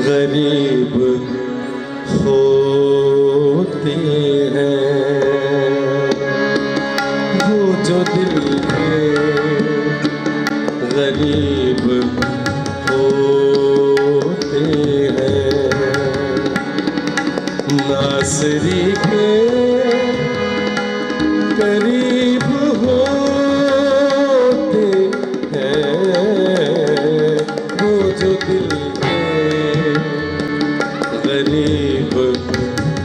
गरीब होते हैं, वो जो दिल के गरीब होते हैं, नासरी के करीब होते हैं, वो जो दिल गरीब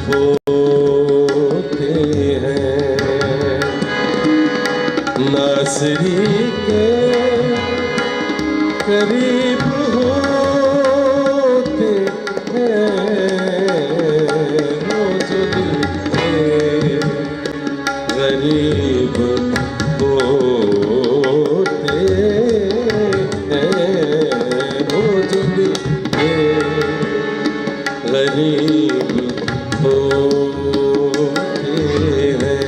होते हैं, नासरी के करीब होते हैं, वो जो दिल के गरीब होते हैं, वो जो दिल के गरीब होते हैं।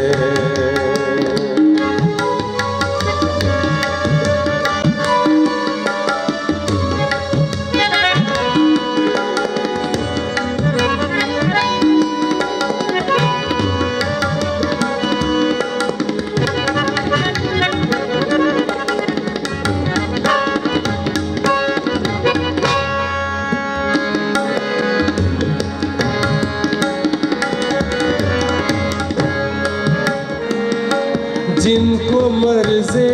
जिनको मर्ज़े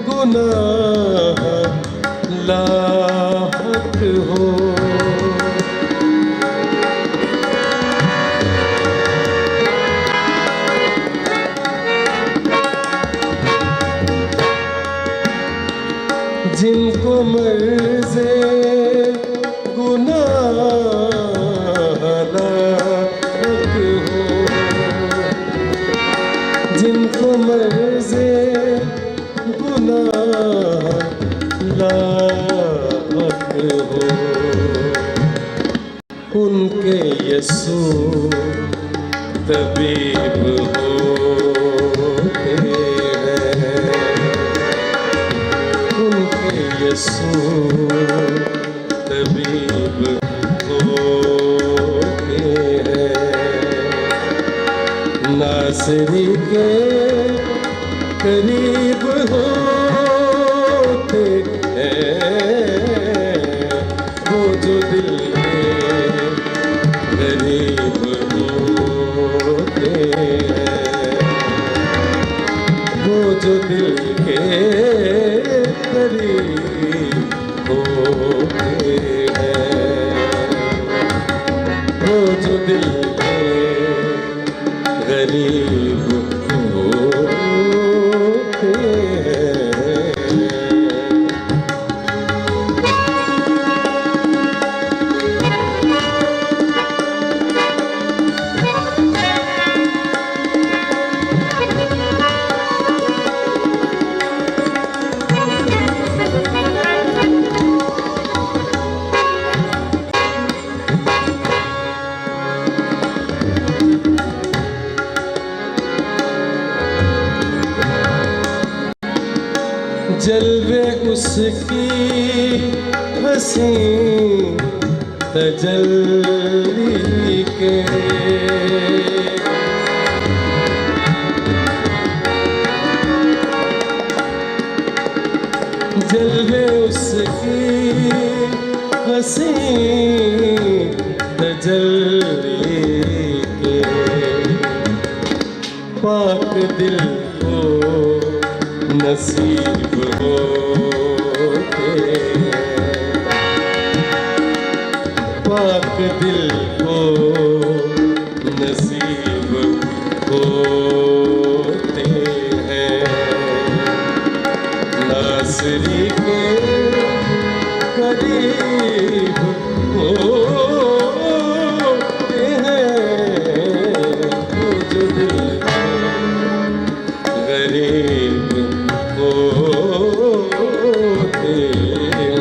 गुनाह लाहक हो, जिनको मर्ज़े गुनाह लाहक हो, जिनको मर्ज़े गुनाह लाहक हो, उनके यसू तबीब होते हैं, उनके यसू तबीब होते हैं, नासरी के करीब होते हैं, वो जो दिल के गरीब होते हैं, वो जो दिल के करीब होते हैं, वो जो दिल के गरीब होते हैं। जलवे उसकी हंसी तजल्ली के, हसी तजल्ली के पाक दिल को नसीब होते हैं, पाक दिल को नसीब होते हैं। नासरी के करीब होते हैं, वो जो दिल गरीब होते हैं।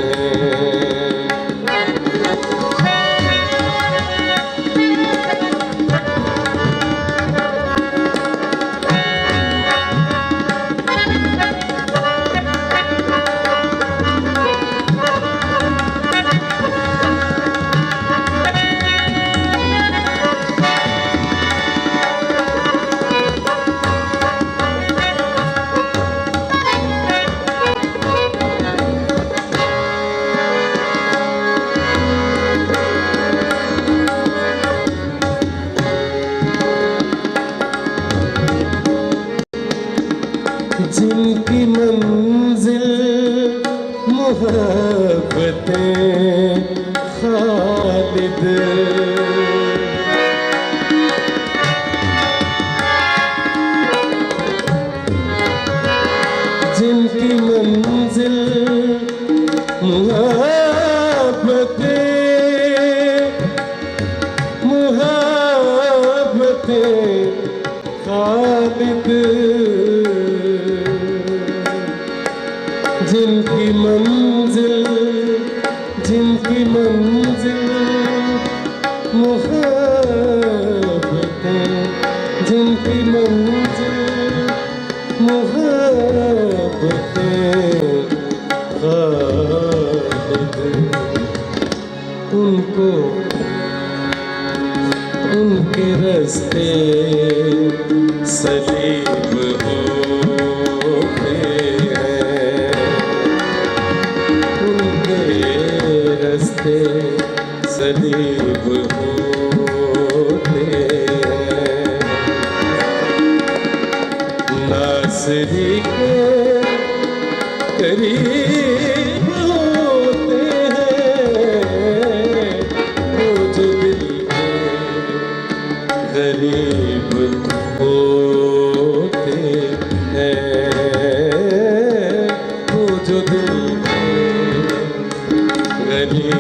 जिनकी मंजिल मोहब्बतें खालिद, जिनकी मंजिल मोहब्बतें खालिद, जिनकी मंजिल मोहब्बतें, जिनकी मंजिल मोहब्बतें खालिद, उनको उनके रास्ते सलीब होते हैं, उनके रास्ते सलीब होते हैं। नासरी के करीब होते हैं, वो जो दिल के गरीब होते हैं, वो जो दिल के गरीब